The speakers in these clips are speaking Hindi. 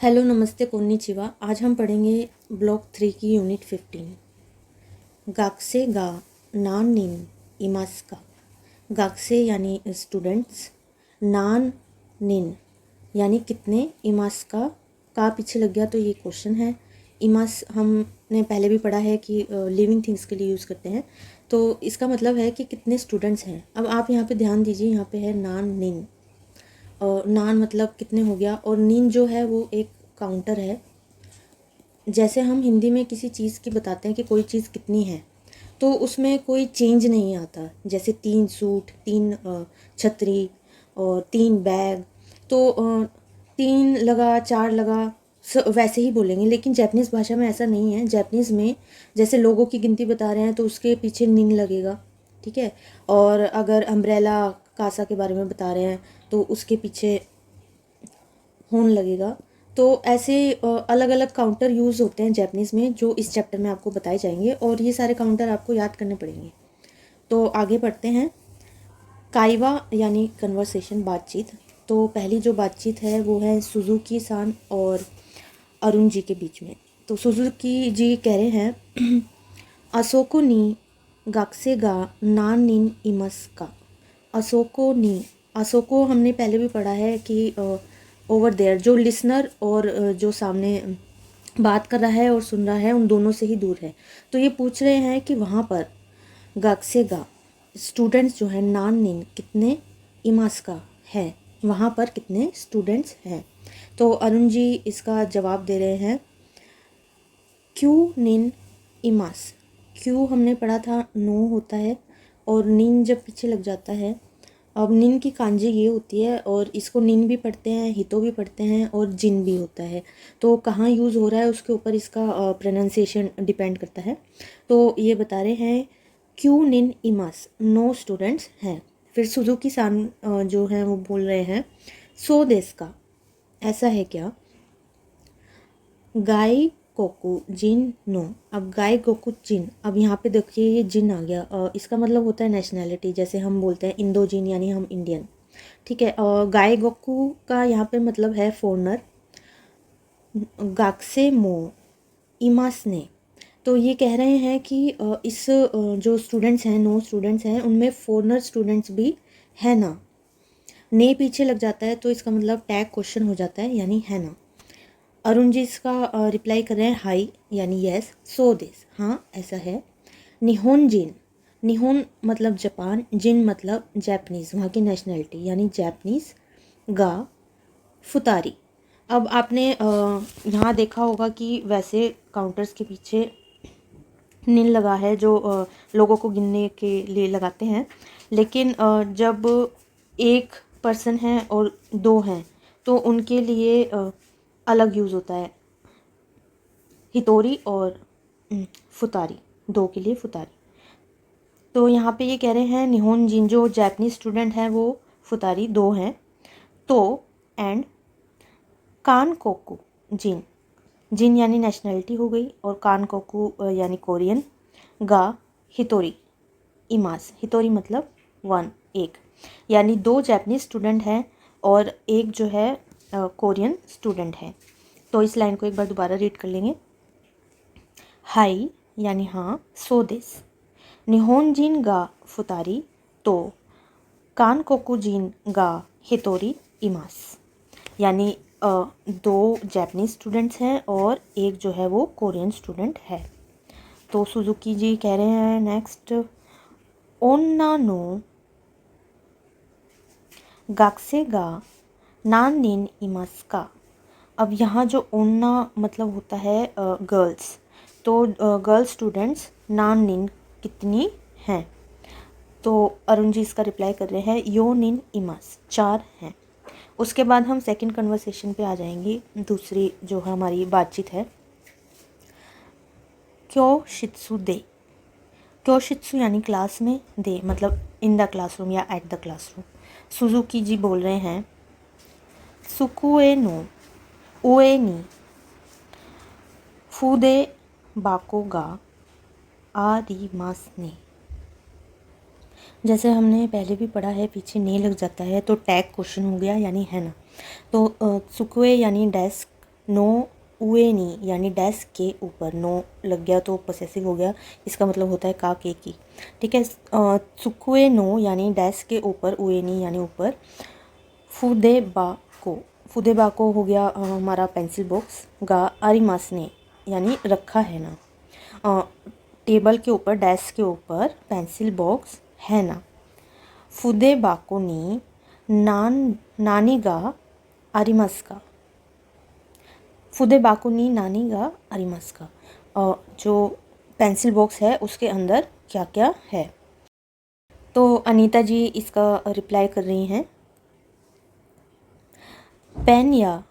हेलो नमस्ते कोन्निचिवा। आज हम पढ़ेंगे ब्लॉक 3 की यूनिट 15 गाक्से गा नान निन इमास्का। गाक्से यानी स्टूडेंट्स, नान निन यानी कितने, इमास्का का पीछे लग गया तो ये क्वेश्चन है। इमास हमने पहले भी पढ़ा है कि लिविंग थिंग्स के लिए यूज़ करते हैं, तो इसका मतलब है कि कितने स्टूडेंट्स हैं। अब आप यहाँ पे ध्यान दीजिए, यहाँ पे है नान निन, और नान मतलब कितने हो गया, और नीन जो है वो एक काउंटर है। जैसे हम हिंदी में किसी चीज़ की बताते हैं कि कोई चीज़ कितनी है, तो उसमें कोई चेंज नहीं आता। जैसे 3 सूट, 3 छतरी और 3 बैग, तो 3 लगा, 4 लगा, वैसे ही बोलेंगे। लेकिन जैपनीज़ भाषा में ऐसा नहीं है। जैपनीज़ में जैसे लोगों की गिनती बता रहे हैं तो उसके पीछे निन लगेगा, ठीक है। और अगर अम्ब्रेला कासा के बारे में बता रहे हैं तो उसके पीछे होन लगेगा। तो ऐसे अलग अलग काउंटर यूज़ होते हैं जैपनीज़ में, जो इस चैप्टर में आपको बताए जाएंगे, और ये सारे काउंटर आपको याद करने पड़ेंगे। तो आगे बढ़ते हैं। काइवा यानी कन्वर्सेशन, बातचीत। तो पहली जो बातचीत है वो है सुजुकी सान और अरुण जी के बीच में। तो सुजुकी जी कह रहे हैं असोको नी गाक्से गा नान निन इमस का। असोको नी, असोको हमने पहले भी पढ़ा है कि ओवर देयर, जो लिसनर और जो सामने बात कर रहा है और सुन रहा है उन दोनों से ही दूर है। तो ये पूछ रहे हैं कि वहाँ पर गाक्से गा स्टूडेंट्स जो है, नान निन कितने, इमास का है वहाँ पर कितने स्टूडेंट्स हैं। तो अरुण जी इसका जवाब दे रहे हैं क्यू निन इमास। क्यू हमने पढ़ा था नो होता है, और निन जब पीछे लग जाता है। अब निन की कांजी ये होती है, और इसको निन भी पढ़ते हैं, हितो भी पढ़ते हैं, और जिन भी होता है। तो कहाँ यूज़ हो रहा है उसके ऊपर इसका प्रोनाउंसिएशन डिपेंड करता है। तो ये बता रहे हैं क्यू निन इमास, नो स्टूडेंट्स हैं। फिर सुजुकी सान जो हैं वो बोल रहे हैं सो देस का, ऐसा है क्या। गाई कोकू जिन नो। अब गाई कोकू जिन, अब यहाँ पे देखिए ये जिन आ गया, इसका मतलब होता है नेशनैलिटी। जैसे हम बोलते हैं इंडो जिन यानी हम इंडियन, ठीक है। गाई गोकू का यहाँ पे मतलब है फॉरनर। गाक्से मो इमास ने, तो ये कह रहे हैं कि इस जो स्टूडेंट्स हैं, नो स्टूडेंट्स हैं, उनमें फॉरनर स्टूडेंट्स भी है ना। ने पीछे लग जाता है तो इसका मतलब टैग क्वेश्चन हो जाता है, यानी है ना। अरुण जी इसका रिप्लाई कर रहे हैं हाई यानी यस, सो दिस हाँ ऐसा है। निहोन जिन, निहोन मतलब जापान, जिन मतलब जापानीज़, वहाँ की नेशनैलिटी यानी जापानीज़। गा फुतारी। अब आपने यहाँ देखा होगा कि वैसे काउंटर्स के पीछे निन लगा है, जो लोगों को गिनने के लिए लगाते हैं। लेकिन जब एक पर्सन है और 2 हैं तो उनके लिए अलग यूज़ होता है, हितोरी और फुतारी, 2 के लिए फुतारी। तो यहाँ पे ये कह रहे हैं निहोन जिन, जो जैपनीज स्टूडेंट हैं वो फुतारी 2 हैं। तो एंड कान कोकू जिन, जिन यानी नेशनैलिटी हो गई, और कान कोकू यानी कोरियन। गा हितोरी इमास, हितोरी मतलब 1 एक, यानी 2 जैपनीज स्टूडेंट हैं और एक जो है कोरियन स्टूडेंट है। तो इस लाइन को एक बार दोबारा रीड कर लेंगे। हाई यानी हाँ, सो दिस निहोंजिन गा फुतारी तो कानकोकुजिन गा हितोरी इमास, यानी 2 जैपनीज स्टूडेंट्स हैं और एक जो है वो कोरियन स्टूडेंट है। तो सुजुकी जी कह रहे हैं नेक्स्ट ओन्ना नो गाक्से गा नान निन इमास का। अब यहाँ जो ओन्ना मतलब होता है गर्ल्स, तो गर्ल्स स्टूडेंट्स नान निन कितनी हैं। तो अरुण जी इसका रिप्लाई कर रहे हैं यो निन इमास, 4 हैं। उसके बाद हम सेकंड कन्वर्सेशन पे आ जाएंगे, दूसरी जो हमारी बातचीत है। क्यो शित्सु दे, क्यो शित्सु यानी क्लास में, दे मतलब इन द क्लासरूम या एट द क्लासरूम। सुजुकी जी बोल रहे हैं सुकुए नो उए नी फूदे बाको गा आरिमास ने। जैसे हमने पहले भी पढ़ा है, पीछे ने लग जाता है तो टैग क्वेश्चन हो गया, यानी है ना। तो सुकुए यानी डेस्क, नो उएनी यानी डेस्क के ऊपर, नो लग गया तो पोसेसिव हो गया, इसका मतलब होता है का के की, ठीक है। सुकुए नो यानी डेस्क के ऊपर, उएनी यानी ऊपर। फुदेबाको, फुदेबाको हो गया हमारा पेंसिल बॉक्स। गा आरिमास ने यानी रखा है ना, टेबल के ऊपर, डेस्क के ऊपर पेंसिल बॉक्स है ना। फुदेबाको नी नानी गा आरिमास का, फुदेबाको नी नानी गा आरिमास का, जो पेंसिल बॉक्स है उसके अंदर क्या क्या है। तो अनीता जी इसका रिप्लाई कर रही हैं, पेन या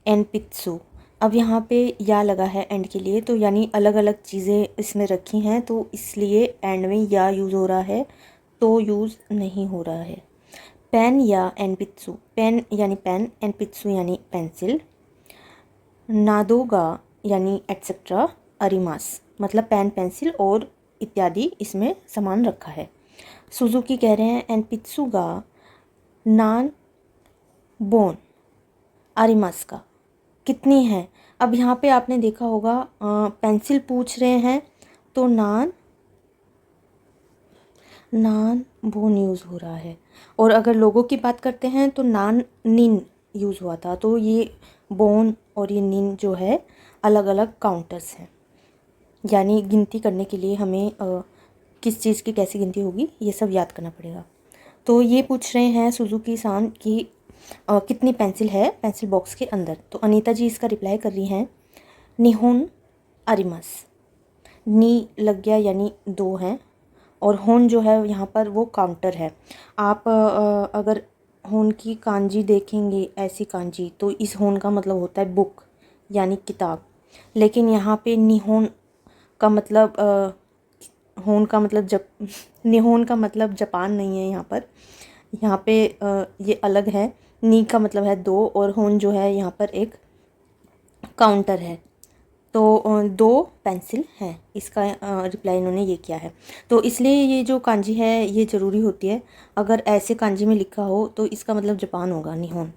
एनपित्सु। अब यहाँ पे या लगा है एंड के लिए, तो यानी अलग अलग चीज़ें इसमें रखी हैं, तो इसलिए एंड में या यूज़ हो रहा है, तो यूज़ नहीं हो रहा है। पेन या एनपित्सु, पेन यानी पेन, एनपित्सु यानी पेंसिल, नादोगा यानी एट्सेट्रा, अरिमास मतलब पेन, पेंसिल और इत्यादि इसमें सामान रखा है। सुजुकी कह रहे हैं एनपित्सु गा नान बोन आरिमास का, कितनी है। अब यहाँ पे आपने देखा होगा पेंसिल पूछ रहे हैं तो नान बोन यूज़ हो रहा है, और अगर लोगों की बात करते हैं तो नान निन यूज़ हुआ था। तो ये बोन और ये निन जो है अलग अलग काउंटर्स हैं, यानी गिनती करने के लिए हमें किस चीज़ की कैसी गिनती होगी ये सब याद करना पड़ेगा। तो ये पूछ रहे हैं सुजुकी सान कि कितनी पेंसिल है पेंसिल बॉक्स के अंदर। तो अनीता जी इसका रिप्लाई कर रही हैं, निहोन आरिमास, नी लग गया यानी दो हैं, और होन जो है यहाँ पर वो काउंटर है। आप अगर होन की कांजी देखेंगे, ऐसी कांजी, तो इस होन का मतलब होता है बुक यानी किताब, लेकिन यहाँ पे निहोन का मतलब होन का मतलब निहोन का मतलब जापान नहीं है यहाँ पे ये अलग है। नी का मतलब है दो, और होन जो है यहाँ पर एक काउंटर है। तो दो पेंसिल हैं, इसका रिप्लाई इन्होंने ये किया है। तो इसलिए ये जो कांजी है ये ज़रूरी होती है। अगर ऐसे कांजी में लिखा हो तो इसका मतलब जापान होगा, निहोन।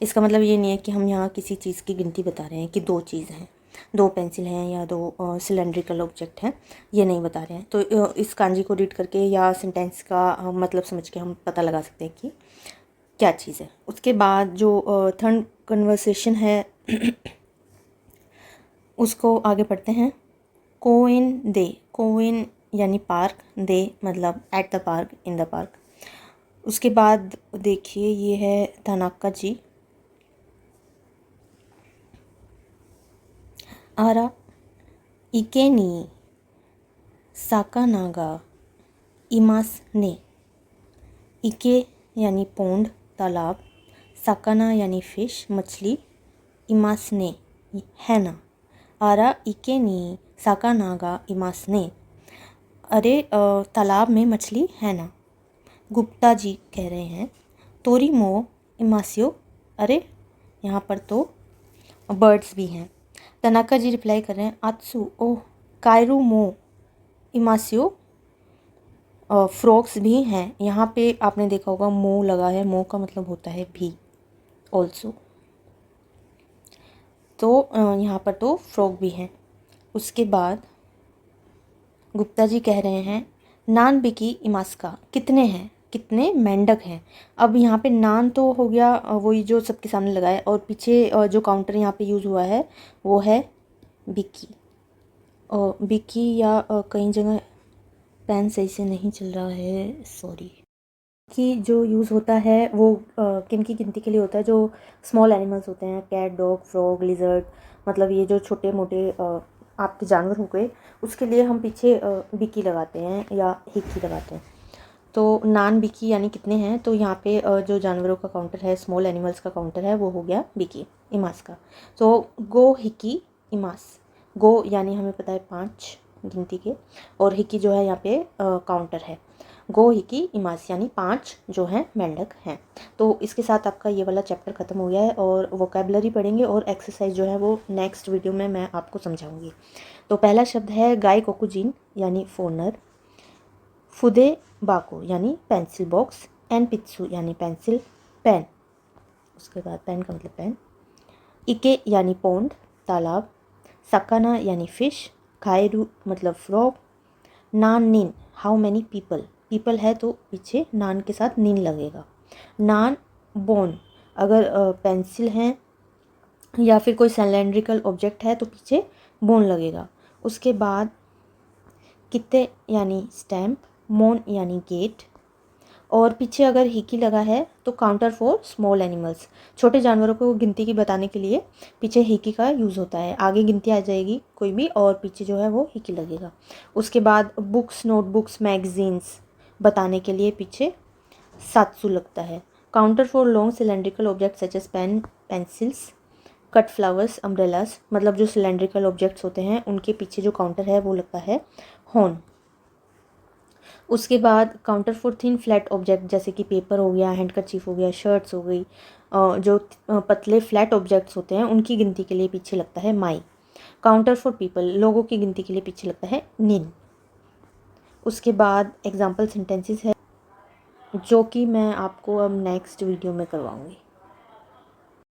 इसका मतलब ये नहीं है कि हम यहाँ किसी चीज़ की गिनती बता रहे हैं कि दो चीज़ हैं, दो पेंसिल हैं या दो सिलेंड्रिकल ऑब्जेक्ट हैं, ये नहीं बता रहे हैं। तो इस कांजी को रीड करके या सेंटेंस का मतलब समझ के हम पता लगा सकते हैं कि क्या चीज़ है। उसके बाद जो थर्ड कन्वर्सेशन है उसको आगे पढ़ते हैं। कोइन दे, कोइन यानी पार्क, दे मतलब at the park, in the park. उसके बाद देखिए ये है तानाका जी, आरा इके नी साकाना गा इमास ने। इके यानी पोंड, तालाब, साकाना यानी फिश, मछली, इमास ने है ना। आरा इके नी साकाना गा इमास ने, अरे तालाब में मछली है ना। गुप्ता जी कह रहे हैं, तोरी मो इमासियो, अरे यहाँ पर तो बर्ड्स भी हैं। तनाका जी रिप्लाई कर रहे हैं, आत्सु ओह कायरू मो इमासियो, फ्रॉक्स भी हैं। यहाँ पे आपने देखा होगा मो लगा है, मो का मतलब होता है भी, ऑल्सो। तो यहाँ पर तो फ्रॉक भी हैं। उसके बाद गुप्ता जी कह रहे हैं, नान बिकी इमास्का, कितने हैं, कितने मेंढक हैं। अब यहाँ पे नान तो हो गया वही जो सबके सामने लगा है, और पीछे जो काउंटर यहाँ पे यूज़ हुआ है वो है बिकी। बिकी या कई जगह पेन सही से नहीं चल रहा है, सॉरी। कि जो यूज़ होता है वो किन की गिनती के लिए होता है, जो स्मॉल एनिमल्स होते हैं, कैट, डॉग, फ्रॉग, लिजर्ड, मतलब ये जो छोटे मोटे आपके जानवर हो गए, उसके लिए हम पीछे बिकी लगाते हैं या हिक्की लगाते हैं। तो नान बिकी यानी कितने हैं, तो यहाँ पे जो जानवरों का काउंटर है, स्मॉल एनिमल्स का काउंटर है, वो हो गया बिकी इमास का। तो गो हिक्की इमास, गो यानी हमें पता है 5 गिनती के, और हिक्की जो है यहाँ पे काउंटर है। गो हिकी इमास यानी 5 जो हैं मेंढक हैं। तो इसके साथ आपका ये वाला चैप्टर ख़त्म हो गया है, और वोकेबलरी पढ़ेंगे और एक्सरसाइज जो है वो नेक्स्ट वीडियो में मैं आपको समझाऊंगी। तो पहला शब्द है गाई कोकुजिन यानी फोनर, फुदे बाको यानी पेंसिल बॉक्स, एन पित्सु यानी पेंसिल, पेन, उसके बाद पेन का मतलब पेन, इके यानी पौंड तालाब, सकाना यानी फ़िश, खायरू मतलब फ्रॉग, नान निन हाउ मैनी पीपल, पीपल है तो पीछे नान के साथ निन लगेगा, नान बोन अगर पेंसिल है या फिर कोई सिलेंड्रिकल ऑब्जेक्ट है तो पीछे बोन लगेगा। उसके बाद कित्ते यानी स्टैम्प, मोन यानी गेट, और पीछे अगर हिकी लगा है तो काउंटर फॉर स्मॉल एनिमल्स, छोटे जानवरों को गिनती की बताने के लिए पीछे हिकी का यूज़ होता है। आगे गिनती आ जाएगी कोई भी और पीछे जो है वो हिकी लगेगा। उसके बाद बुक्स, नोटबुक्स, मैगजीन्स बताने के लिए पीछे सात्सु लगता है। Counter for long cylindrical object such as pen, pencils, cut flowers, umbrellas, मतलब जो सिलेंड्रिकल ऑब्जेक्ट्स होते हैं उनके पीछे जो काउंटर है वो लगता है हॉर्न। उसके बाद counter for thin flat object जैसे कि पेपर हो गया, हैंडकरचीफ हो गया, शर्ट्स हो गई, जो पतले फ्लैट ऑब्जेक्ट्स होते हैं उनकी गिनती के लिए पीछे लगता है माई। काउंटर फॉर पीपल, लोगों की गिनती के लिए पीछे लगता है निन। उसके बाद एग्जाम्पल सेंटेंसेस है जो कि मैं आपको अब नेक्स्ट वीडियो में करवाऊँगी।